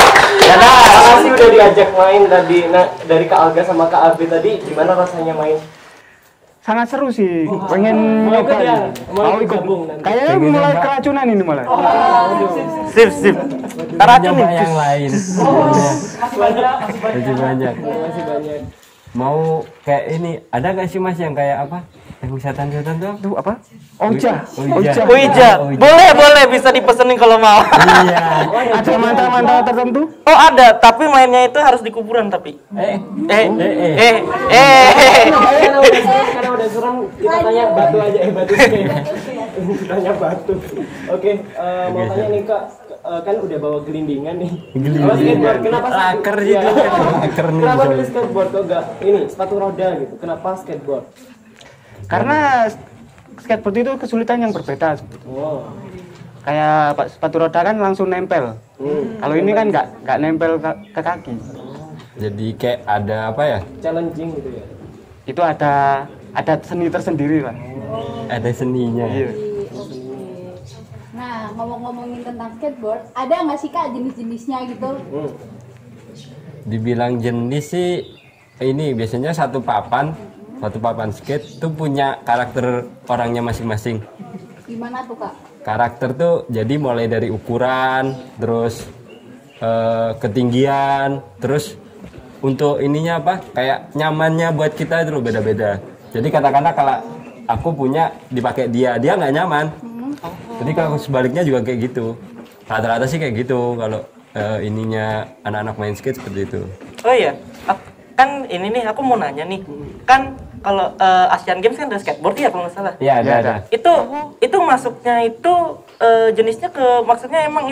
Makasih udah diajak main tadi. Nah, dari Kak Alga sama Kak Abi tadi, gimana rasanya main? Sangat seru sih. Pengen Mau nyoba. ikut ya? Mau Mau ikut. gabung nanti? Kayaknya mulai keracunan ini malah. Sip. Karacun Coba nih. yang lain. Masih banyak. Masih banyak. Masih banyak. Mau kayak ini, ada nggak sih Mas yang kayak apa? Yang wisata-wisata tuh? Itu apa? Oja. Wija. Boleh bisa dipesenin kalau mau. Iya. Ada mantra-mantra tertentu? Oh, ada, tapi mainnya itu harus di kuburan tapi. Karena udah suram, kita tanya batu aja. Batu. Tanya batu. Oke, mau tanya nih Kak, kan udah bawa gelindingan nih. Apa skateboard? Kenapa Raker Iya. gitu. Raker nih. Kenapa pilih skateboard kok enggak ini sepatu roda gitu? Kenapa skateboard? Karena skateboard itu kesulitan yang berbeda. Wow. Kayak sepatu roda kan langsung nempel. Kalau ini kan nggak nempel ke kaki. Jadi kayak ada apa ya? Challenging gitu ya. Itu ada seni tersendiri lah. Ada seninya. Iya. Nah, ngomong-ngomongin tentang skateboard, ada nggak sih Kak jenis-jenisnya gitu? Dibilang jenis sih ini biasanya satu papan skate tuh punya karakter orangnya masing-masing. Gimana tuh Kak? Karakter tuh jadi mulai dari ukuran, terus ketinggian, terus untuk ininya apa? Kayak nyamannya buat kita itu loh beda-beda. Jadi katakanlah kalau aku punya dipakai dia nggak nyaman. Jadi kalau sebaliknya juga kayak gitu. Rata-rata sih kayak gitu kalau ininya anak-anak main skate seperti itu. Oh iya, kan ini nih aku mau nanya nih. Kan kalau Asian Games kan ada skateboard ya kalau nggak salah. Iya, ada. Itu masuknya itu jenisnya maksudnya emang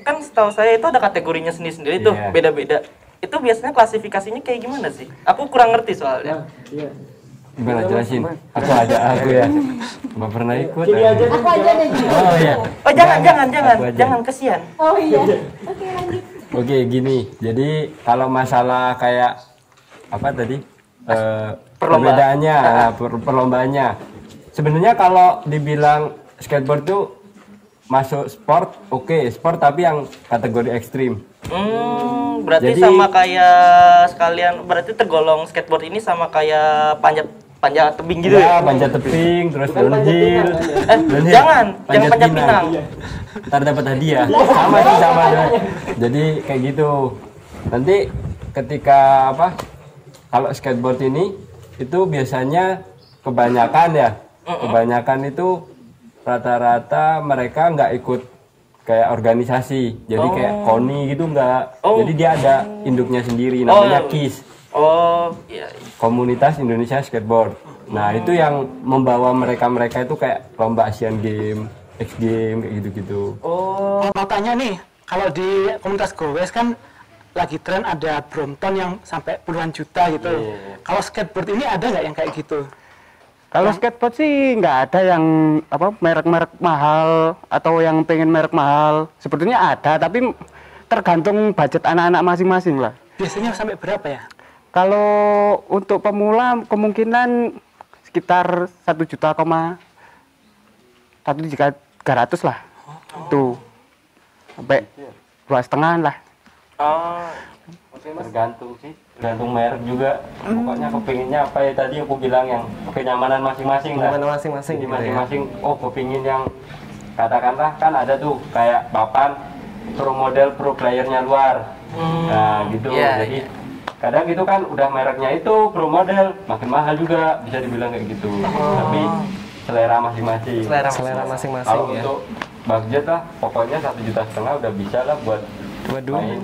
kan setahu saya itu ada kategorinya sendiri-sendiri tuh, Iya. beda-beda. Itu biasanya klasifikasinya kayak gimana sih? Aku kurang ngerti soalnya. Iya. Gimana jelasin? Aku ya. Nggak pernah ikut. Gini aja Aku aja deh. Oh iya. Oh jangan, Aku aja. jangan kesian. Oh iya. Oke lanjut. Oke, gini. Jadi kalau masalah kayak apa tadi? Perbedaannya, perlombaannya. Sebenarnya kalau dibilang skateboard tuh masuk sport, oke, sport tapi yang kategori ekstrim. Berarti Jadi- sama kayak sekalian, berarti tergolong skateboard ini sama kayak panjat tebing gitu ya? Panjat tebing, terus downhill. Jangan panjat pinang. Ntar dapat hadiah. Sama. Jadi kayak gitu. Nanti ketika apa? Kalau skateboard ini itu biasanya kebanyakan itu rata-rata mereka nggak ikut kayak organisasi. Jadi kayak KONI gitu nggak. Jadi dia ada induknya sendiri namanya KIS. Oh, iya. Komunitas Indonesia Skateboard. Nah, itu yang membawa mereka itu kayak lomba Asian Games, X Games kayak gitu-gitu. Oh, Mau tanya nih, kalau di komunitas Gowes kan lagi tren ada Brompton yang sampai puluhan juta gitu. Kalau skateboard ini ada nggak yang kayak gitu? Kalau skateboard sih nggak ada yang apa merek-merek mahal atau yang pengen merek mahal. Sebetulnya ada, tapi tergantung budget anak-anak masing-masing lah. Biasanya sampai berapa ya? Kalau untuk pemula kemungkinan sekitar 1,3 juta lah. Tuh. Sampai 2,5 lah. Tergantung sih, tergantung merek juga. Pokoknya kepinginnya apa ya tadi aku bilang yang kenyamanan masing-masing lah. Kenyamanan masing-masing Jadi gitu ya. masing-masing, oh kepingin yang katakanlah kan ada tuh kayak papan pro model pro playernya luar. Nah gitu. Iya, Jadi kadang itu kan udah mereknya itu pro model makin mahal juga bisa dibilang kayak gitu. Tapi selera masing-masing. Selera masing-masing Kalau ya. untuk budget lah, pokoknya 1,5 juta udah bisa lah buat Waduh. main.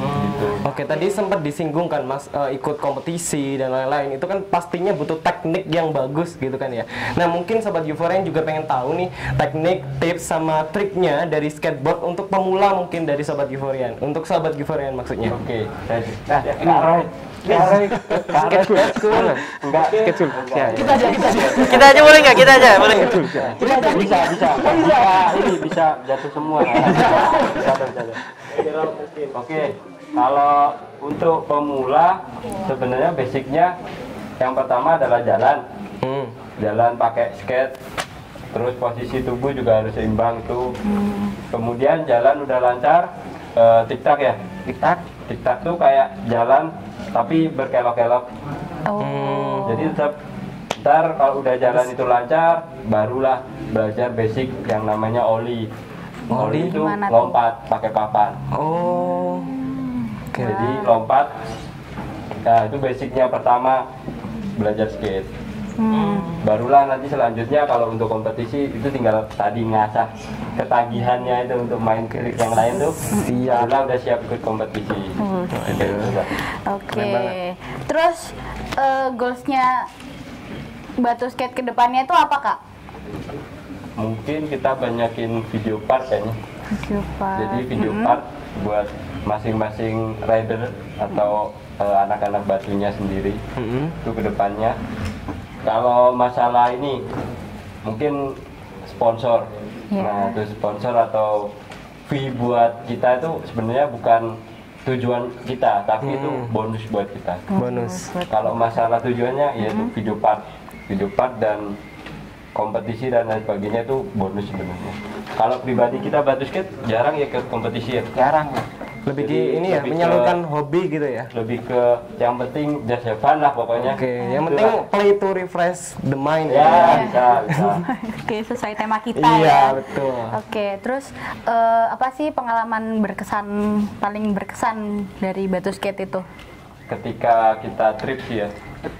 Gitu. Oke, tadi sempat disinggung kan Mas, ikut kompetisi dan lain-lain. Itu kan pastinya butuh teknik yang bagus gitu kan ya. Nah, mungkin Sobat Euphoria juga pengen tahu nih teknik, tips sama triknya dari skateboard untuk pemula mungkin dari Sobat Euphoria. Untuk Sobat Euphoria maksudnya. Oke, nah, enggak Schedule. Ya, ya. Kita aja boleh nggak? Kita aja boleh. bisa ini bisa jatuh semua. Bisa. Oke, kalau untuk pemula sebenarnya basicnya yang pertama adalah jalan. Jalan pakai skate. Terus posisi tubuh juga harus seimbang tuh. Kemudian jalan udah lancar, tik-tak ya. Tik-tak tuh kayak jalan tapi berkelok-kelok. Jadi tetap ntar kalau udah jalan itu lancar, barulah belajar basic yang namanya ollie. Ollie itu Gimana tuh? lompat pakai papan. Oh. Oke. Jadi lompat. Nah, itu basicnya pertama belajar skate. Barulah nanti selanjutnya kalau untuk kompetisi itu tinggal tadi ngasah ketagihannya itu untuk main trik yang lain tuh. Barulah udah siap ikut kompetisi. Oke. Terus goalsnya Batu Skate ke depannya itu apa, Kak? Mungkin kita banyakin video part kayaknya. Jadi video part buat masing-masing rider atau anak-anak batunya sendiri itu kedepannya. Kalau masalah ini mungkin sponsor. Nah, itu sponsor atau fee buat kita itu sebenarnya bukan tujuan kita, tapi itu bonus buat kita. Bonus. Kalau masalah tujuannya yaitu video part dan kompetisi dan lain sebagainya itu bonus sebenarnya. Kalau pribadi kita Batu Skate jarang ya ke kompetisi ya. Jarang. Lebih Jadi, di ini ya, lebih menyalurkan hobi gitu ya. Lebih ke yang penting just have fun lah pokoknya. Oke, yang penting play to refresh the mind Ya, ya. bisa. Oke, sesuai tema kita Iya, ya. betul. Oke, terus apa sih pengalaman paling berkesan dari Batu Skate itu? Ketika kita trip sih ya.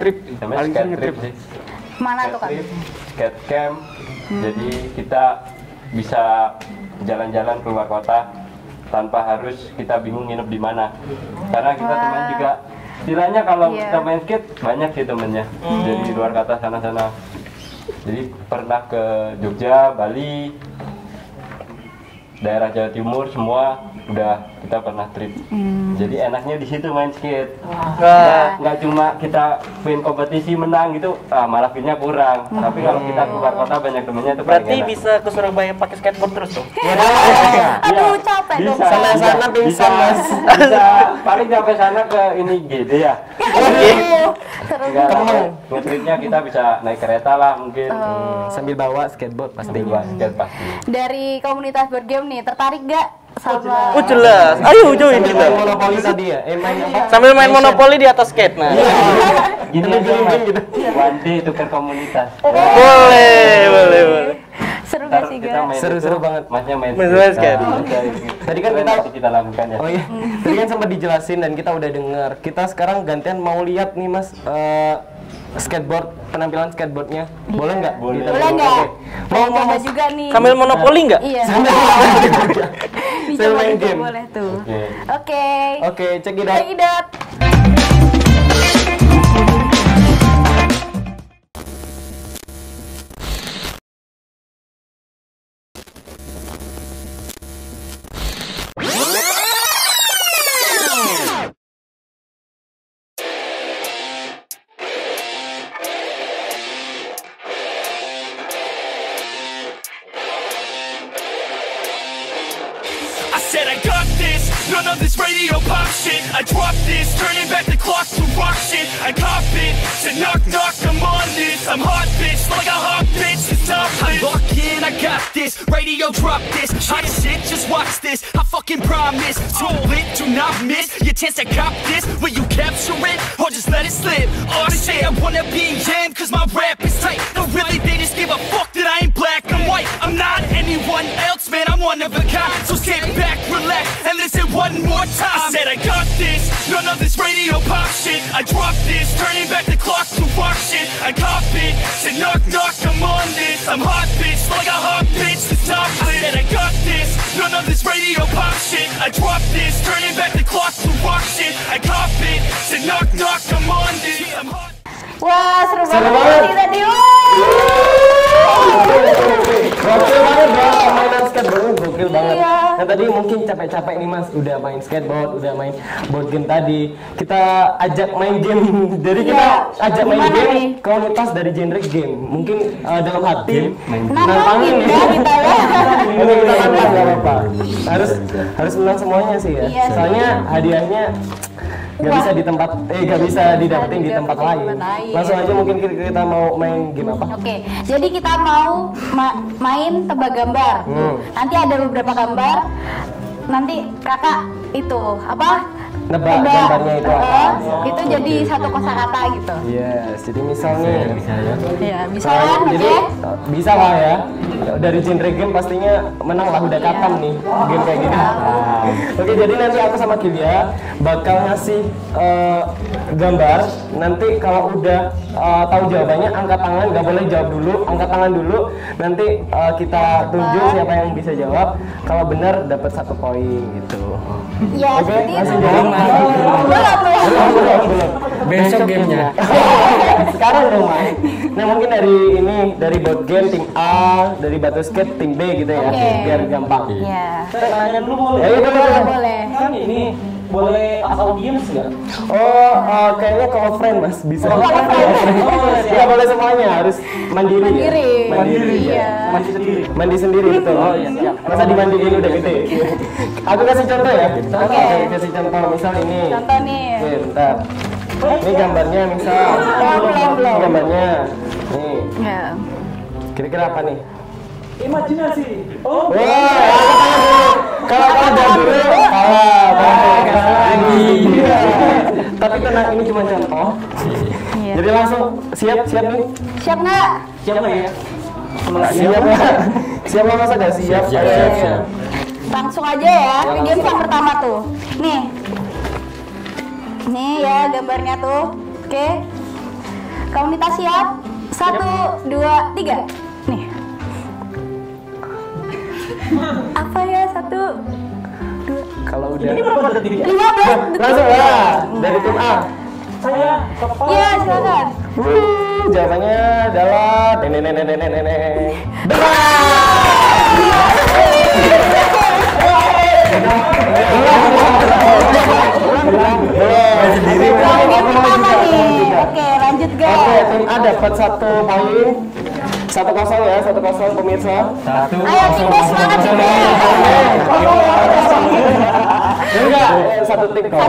Trip Namanya paling skate sering trip trip. sih. Mana Skate tuh, Kak? trip, skate camp. Jadi kita bisa jalan-jalan keluar kota tanpa harus kita bingung nginep di mana. Karena kita teman juga istilahnya kalau Iya. kita main skate banyak sih temennya. Jadi di luar kota sana-sana. Jadi pernah ke Jogja, Bali, daerah Jawa Timur semua udah kita pernah trip. Jadi enaknya di situ main skate. Nggak cuma kita main kompetisi menang gitu, malah feel-nya kurang. Tapi kalau kita keluar kota banyak temennya itu paling Berarti enak. bisa ke Surabaya pakai skateboard terus tuh. Aduh, capek dong. Bisa, Sana-sana pingsan, Mas. Bisa, paling sampai sana ke ini GD ya. Seru Enggak, banget. ngetripnya kita bisa naik kereta lah mungkin. Sambil bawa skateboard Sambil pastinya. buat skate pasti. Dari komunitas board game nih, tertarik gak sama Oh jelas. Ayo join Sambil kita. main monopoli tadi ya. Main apa? Sambil main monopoli di atas skate nah. Gini aja Mas, one day tukar komunitas. Boleh. seru Ntar gak sih, kita Ga? main Seru-seru itu, banget. Masnya main Main skate. skate. Tadi kan Itu kita- nanti kita lakukan ya. Oh iya, tadi kan sempat dijelasin dan kita udah dengar. Kita sekarang gantian mau lihat nih Mas, skateboard, penampilan skateboardnya. Boleh nggak? Boleh. Boleh nggak? Oke. Mau Coba Mas? juga nih. Kamil monopoli nggak? Iya. Saya Dicoba main juga game. boleh tuh. Oke. Oke. Oke, check it out. Check it out. I said I got this, none of this radio pop shit. I drop this, turning back the clock to rock shit. I cop it, said knock knock, I'm on this. I'm hot bitch, like a hot bitch, it's tough. I lock in, I got this, radio drop this. Hot shit, just watch this, I fucking promise. Too lit, do not miss your chance to cop this. Will you capture it, or just let it slip? Oh shit, I wanna be in, cause my rap is tight. No really, they just give a fuck that I ain't black and white. I'm not anyone else, man, I'm one of a kind. So sit back, relax, and listen one more time. I said I got this, none of this radio pop shit. I drop this, turning back the clock to rock shit. I cop it, said knock knock, I'm on this. I'm hot bitch, like a hot bitch, this top lit, and I got this. None of this radio pop shit. I drop this, turning back the clock to rock shit. I cop it, said knock knock, I'm on this. I'm hot. Wah, seru banget sih tadi. Gokil banget bro, permainan skateboard gokil banget. Iya. Nah tadi mungkin capek-capek nih mas, udah main skateboard, udah main board game tadi. Kita ajak main game, jadi kita ajak main Gimana game nih? komunitas dari genre game. Mungkin dalam hati Nantangin ya kita ya. Ini kita nantang nggak apa-apa. Harus menang semuanya sih ya. Iya sih. Soalnya hadiahnya nggak bisa di tempat, nggak bisa didapetin di tempat lain. Langsung aja mungkin kita mau main game apa? Oke, jadi kita mau main tebak gambar. Nanti ada beberapa gambar. Nanti kakak itu apa? Nebak gambarnya itu apa? Itu jadi satu kosakata gitu. Yes, jadi misalnya Ya, bisa kan? jadi Oke. bisa lah ya. Dari genre game pastinya menang lah, udah katam nih game kayak gini. Oke, jadi nanti aku sama Kilia bakal ngasih gambar. Nanti kalau udah tahu jawabannya angkat tangan, nggak boleh jawab dulu, angkat tangan dulu. Nanti kita tunjuk siapa yang bisa jawab. Kalau benar dapat 1 poin gitu. Ya, Oke, seperti itu. langsung jawab. Belum. Besok gamenya. Sekarang dong Mai. Nah mungkin dari board game tim A, dari Batu Skate tim B gitu ya, Oke. biar gampang. Ya. Tanya dulu boleh? Ya, iya, boleh. Boleh. Kan ini boleh asal games nggak? Oh, kayaknya kalau friend mas bisa. Nggak boleh semuanya, harus mandiri. Mandiri. Ya? Mandiri. Iya. Ya. Mandi sendiri betul. Oh iya siap. Masa dimandiin udah gede. Aku kasih contoh ya. Oke. Kasih contoh misal ini. Contoh nih. Oke, bentar. Ini gambarnya misal. Belum. Gambarnya. Nih. Ya. Kira-kira apa nih? Imajinasi. Oh. Wah, kalau jawab dulu, tapi tenang, ini cuma contoh. Iya. Jadi langsung siap nih. Siap nggak? Siap nggak ya? Siap nggak? Siap nggak masa nggak siap? Siap. Langsung aja ya. Ke game yang pertama tuh. Nih. Nih ya gambarnya tuh. Oke. Komunitas siap? 1, 2, 3. Nih. Apa ya? 1, 2. Kalau udah 15 detik. langsung lah dari tim A. Saya kepala. Iya, silakan. Jawabannya adalah nenek. Sendiri. Game pertama nih. Oke, lanjut guys. Oke, tim A dapat 1 poin. 1-0 ya, 1-0 pemirsa. Ayo tim B semangat tim B. Enggak, 1 tim kok.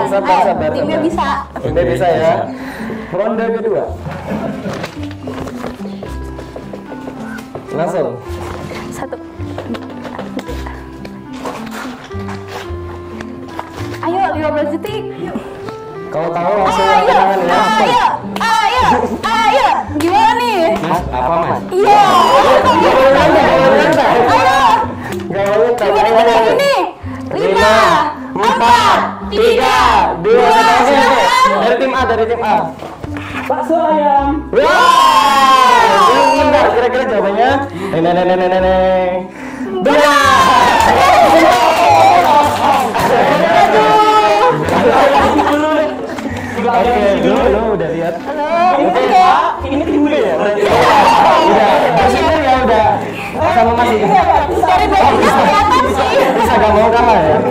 Sabar. Timnya bisa. Timnya bisa ya. Ronde kedua. Langsung. 1. Ayo 15 detik. Kalau tahu langsung angkat tangan ya. Ayo. Gimana nih? Mas, apa mas? Iya. Ayo. Gak 5 detik lagi nih. 5, 4, 3, 2, 1. Dari tim A. Bakso ayam. Wah, benar. Kira-kira jawabannya? Nenek. Oke, lu udah lihat. Ini tim B ya? Udah, bersyukur ya udah. Sama masih. Dari bajunya kelihatan sih. Bisa gak mau kalah ya.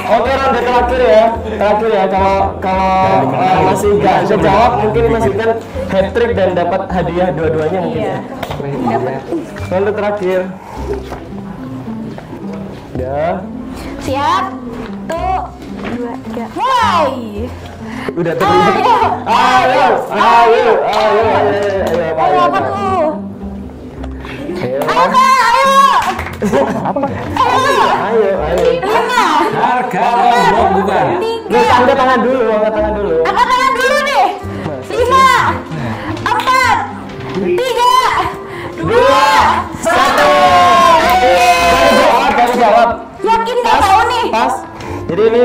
Oke, ronde terakhir ya. Kalau masih gak jawab mungkin masih kan hat trick dan dapat hadiah dua-duanya mungkin. Iya. Ronde terakhir. Udah. Siap. 1, 2, 3. Mulai. Udah terlihat. Ayo. Ayo apa tuh? Ayo kak, ayo. Ayo. Ayo. 5, Harga lombok bukan? 3. Lu angkat tangan dulu. Angkat tangan dulu nih. 5, 4, 3, 2, 1. Kamu jawab. Yakin nggak tahu nih? Pas. Jadi ini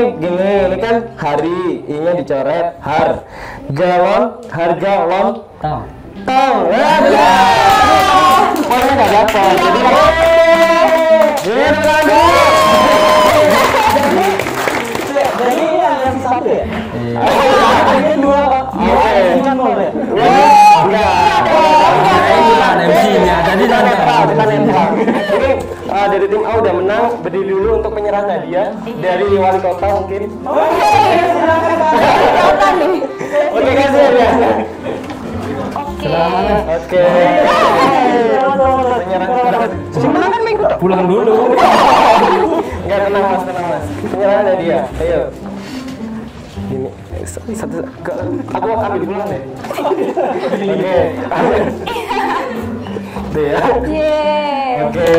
kan hari, I-nya dicoret, harga lon, tong. Tong. poinnya nggak dapat. Jadi Jadi ini aliansi satu ya? Iya. Ini dua Pak. Bukan nol ya? Ada MC-nya, tadi Ini dari tim A udah menang, berdiri dulu untuk penyerahan hadiah dari wali kota mungkin. Oke kasih ya. Oke. Penyerahan. Sebenarnya kan minggu pulang dulu. Enggak, tenang mas. Penyerahan hadiah. Ayo. Ini satu aku ambil pulang deh. Oke. Deh ya. Oke.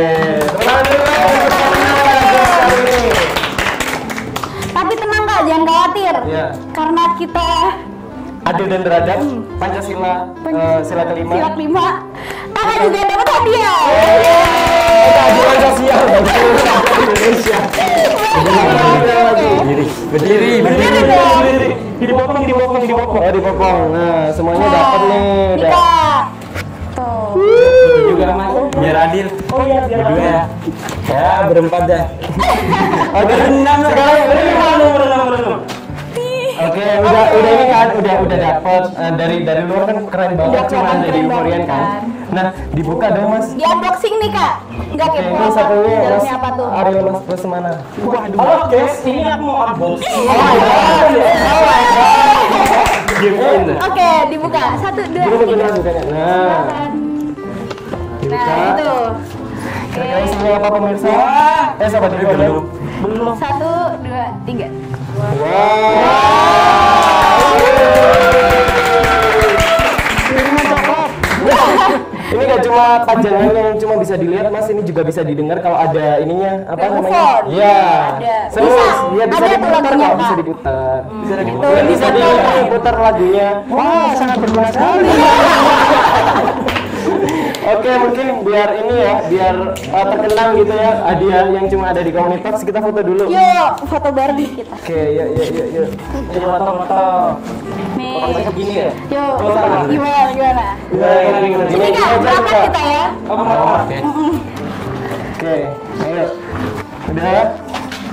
Tapi tenang Kak, jangan khawatir. Iya. Karena kita Adil dan derajat, Pancasila, sila kelima. sila kelima, Kakak juga dapat hadiah. Keadilan sosial bagi Indonesia. Berdiri. Dipopong. Oh, dipopong. Nah, semuanya dapat nih. Udah. Kak. Tuh. Juga Mas, biar adil. Oh iya, biar Berdua ya. Ya, berempat dah. Oke, sekarang berenang. Oke, udah ini kan, udah dapat dari luar kan keren banget, cuma dari Euforian kan. Nah, dibuka dong Mas. Di unboxing nih Kak. Enggak Oke, kepo. ini satunya Mas. Dalamnya apa tuh? Ariel Mas plus mana? Halo guys, ini aku mau unboxing. Oke, dibuka. 1, 2, Gimana 3. bukanya? Nah, Nah, itu. kira-kira isinya apa pemirsa? Sobat Euforian. Belum. 1, 2, 3. Ini gak cuma pajangan yang cuma bisa dilihat Mas, ini juga bisa didengar kalau ada ininya apa namanya? Mikrofon. Iya. Ada. Serius, Bisa. iya bisa Ada tuh diputar lagunya, kok, Kak. bisa diputar. Bisa diputar lagunya. Wah, sangat berguna sekali. Oke, mungkin biar ini ya, biar terkenal gitu ya, hadiah yang cuma ada di komunitas, kita foto dulu. Yuk, foto bareng kita. Oke, yuk. Jadi foto-foto. Nih. Begini ya? Yuk, gimana? Ini Ini Kak, berangkat kita ya. Oke. Oke, ayo. Udah?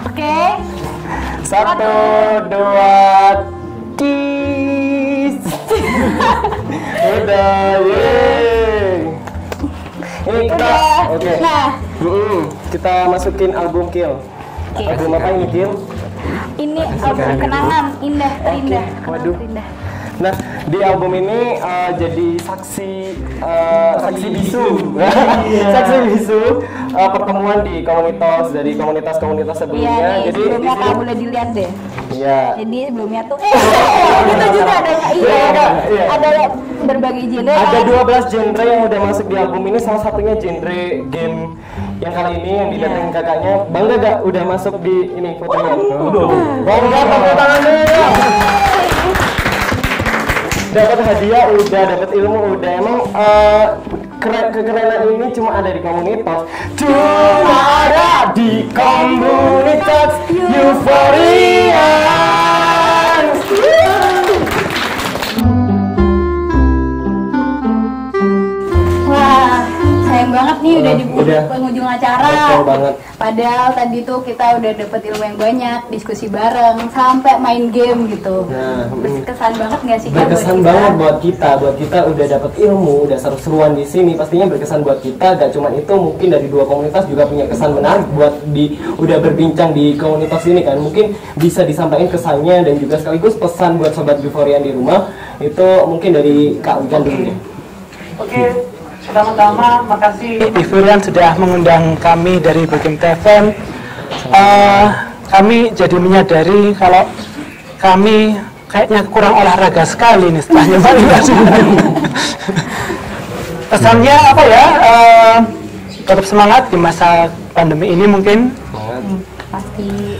Oke. 1, 2, kiss. Udah, yeay. Ini kita, Udah. oke. Nah, Kita masukin album Kill. Oke. Album apa ini Kill? ini album kenangan indah terindah. Waduh. Terindah. Nah, di album ini jadi saksi bisu, saksi bisu pertemuan di komunitas dari komunitas-komunitas Iya sebelumnya. nih, Jadi sebelumnya Kak boleh dilihat deh. iya. Jadi sebelumnya tuh kita juga ada Iya. ada berbagai genre. Ada 12 genre yang udah masuk di album ini, salah satunya genre game yang kali ini yang didatengin kakaknya. Bangga gak udah masuk di ini fotonya? Bangga, tepuk tangan dulu ya. Dapat hadiah udah, dapat ilmu udah. Emang kekerenan ini cuma ada di komunitas. Cuma ada di komunitas Euforian. Wah, sayang banget nih udah di Udah. penghujung acara. Betul banget. Padahal tadi tuh kita udah dapet ilmu yang banyak, diskusi bareng, sampai main game gitu. Nah, Berkesan banget nggak sih Kak, berkesan buat kita? banget buat kita udah dapat ilmu, udah seru-seruan di sini. Pastinya berkesan buat kita. Gak cuma itu, mungkin dari dua komunitas juga punya kesan menarik buat udah berbincang di komunitas ini kan. Mungkin bisa disampaikan kesannya dan juga sekaligus pesan buat sobat Euforian di rumah. Itu mungkin dari Kak Wikan dulu deh. Oke, pertama-tama makasih. Euforian sudah mengundang kami dari Boardgame Tavern. Kami jadi menyadari kalau kami kayaknya kurang olahraga sekali nih setelah nyoba pesannya apa ya? Tetap semangat di masa pandemi ini mungkin. Pasti.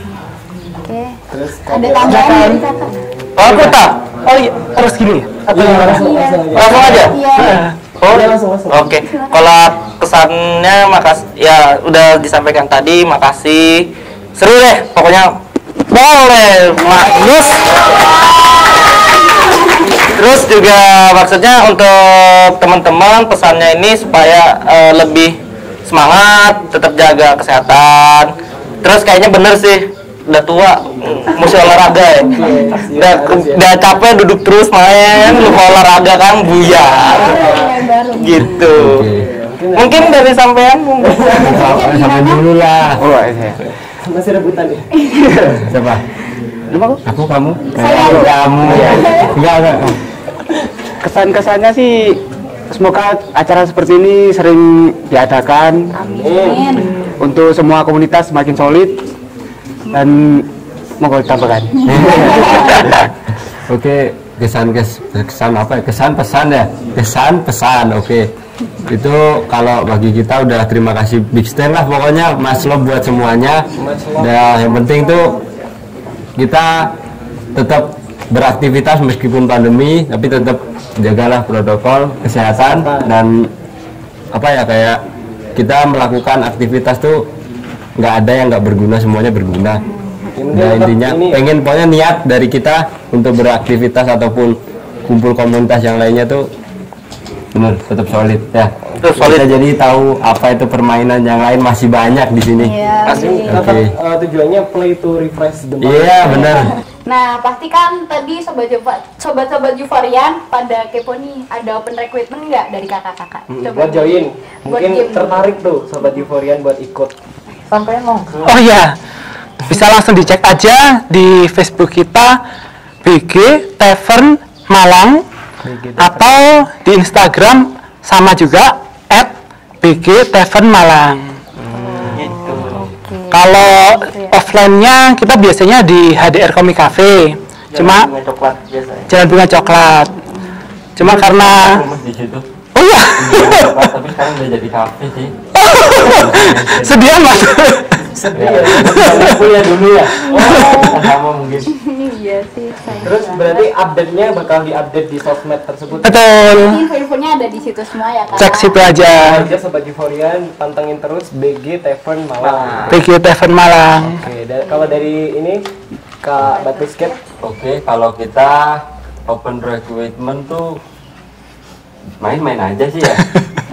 Oke. Terus Ada Kak- tambahan Silakan. dari Kakak? Oh kota. Oh iya, terus gini. Atau Iya, gimana? langsung aja. Langsung aja? Iya. Oh, Iya, langsung. Oke, kalau kesannya makasih ya udah disampaikan tadi, makasih. Seru deh, pokoknya boleh, Magnus. Terus juga maksudnya untuk teman-teman pesannya ini supaya lebih semangat, tetap jaga kesehatan. Terus kayaknya bener sih, udah tua, mesti olahraga ya. Udah capek duduk terus main, lupa olahraga kan buyar. Gitu. Mungkin dari sampean mungkin. Sampai dulu lah. Oh, iya. Masih rebutan ya? Siapa? Aku, kamu? Saya. Kamu. Enggak. Kesan-kesannya sih semoga acara seperti ini sering diadakan. Amin. Untuk semua komunitas semakin solid dan moga ditambahkan. Oke, kesan apa ya? Kesan pesan ya? Kesan pesan, oke. Itu kalau bagi kita udah terima kasih Big Stand lah pokoknya Mas Lo buat semuanya. Dan yang penting tuh kita tetap beraktivitas meskipun pandemi, tapi tetap jagalah protokol kesehatan dan apa ya, kayak kita melakukan aktivitas tuh nggak ada yang nggak berguna, semuanya berguna. Nah intinya pengen pokoknya niat dari kita untuk beraktivitas ataupun kumpul komunitas yang lainnya tuh bener tetap solid ya. Terus solid. Kita jadi tahu apa itu permainan yang lain masih banyak di sini. Iya. Oke. Tujuannya play to refresh the mind. Iya benar. Nah, pasti kan tadi sobat-sobat Euforian pada kepo nih, ada open recruitment nggak dari kakak-kakak? Buat join, mungkin game. tertarik tuh sobat Euforian buat ikut. Oh iya, bisa langsung dicek aja di Facebook kita BG Tavern Malang atau di Instagram sama juga @BG Tavern Malang. Kalau offline-nya kita biasanya di HDR Comic Cafe, cuma coklat biasanya. Jalan Bunga Coklat. Cuma karena Di situ. oh iya, Tapi sekarang udah jadi kafe sih. sedia mas. Kuliah dulu ya. Sama mungkin. Iya sih. Terus berarti update-nya bakal diupdate di sosmed tersebut. Betul. Info-infonya ada di situ semua ya kak. Cek situ aja. Aja sobat Euforian, pantengin terus BG Tavern Malang. BG Tavern Malang. Oke, kalau dari ini Kak Batusket, Oke, kalau kita open recruitment tuh main-main aja sih ya.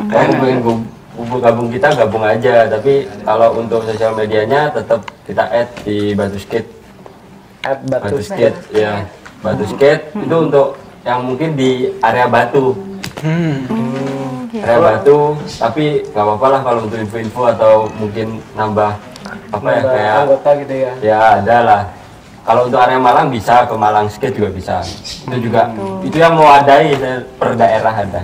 Kan pengen kumpul gabung kita gabung aja, tapi kalau untuk sosial medianya tetap kita add di Batusket. @Batusket. Ya. Batusket itu untuk yang mungkin di area Batu. Area Batu, tapi nggak apa-apa lah kalau untuk info-info atau mungkin nambah apa ya kayak anggota gitu ya. ya ada lah. Kalau untuk area Malang bisa, ke Malang Skate juga bisa. Itu juga itu yang mau adai per daerah ada.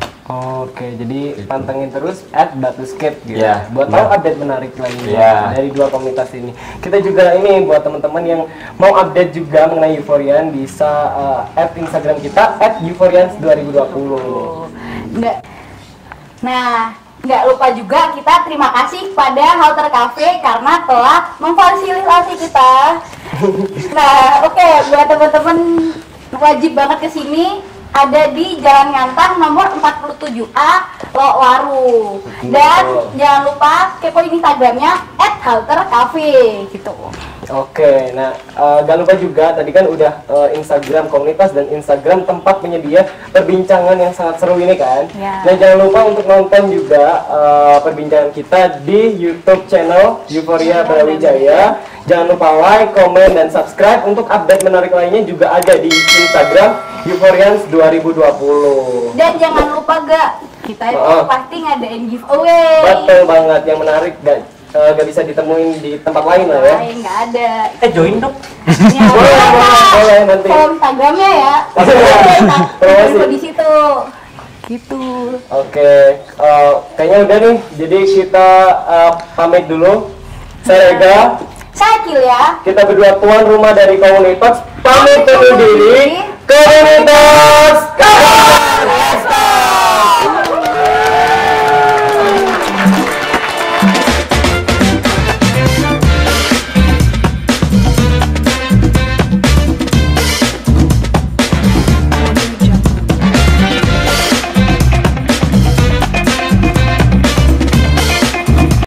Oke, jadi pantengin terus @Batusket gitu. Ya, Buat tahu update menarik lainnya Ya. dari dua komunitas ini. Kita juga ini buat teman-teman yang mau update juga mengenai Euforian bisa Instagram kita @Euforians2020. Nggak. Nah, nggak lupa juga kita terima kasih pada Halter Cafe karena telah memfasilitasi kita. Nah, oke, buat teman-teman wajib banget kesini. Ada di Jalan Ngantang nomor 47A Lowaru. Dan jangan lupa kepoin Instagramnya @haltercafe gitu. Oke, nah jangan lupa juga tadi kan udah Instagram komunitas dan Instagram tempat penyedia perbincangan yang sangat seru ini kan. Ya. Dan jangan lupa untuk nonton juga perbincangan kita di YouTube channel Euphoria Brawijaya. Jangan lupa like, komen, dan subscribe. Untuk update menarik lainnya juga ada di Instagram Euforians2020. Dan jangan lupa kita itu pasti ngadain giveaway. Betul banget, yang menarik gak bisa ditemuin di tempat lain lah ya. Nggak ada. Join dong. Ya, Boleh nanti. follow Instagramnya ya. Promosi. Info di situ. Gitu. Oke, kayaknya udah nih. Jadi kita pamit dulu. Saya Ega. Saya Kilya. Kita berdua tuan rumah dari komunitas. Pamit undur diri. Komunitas.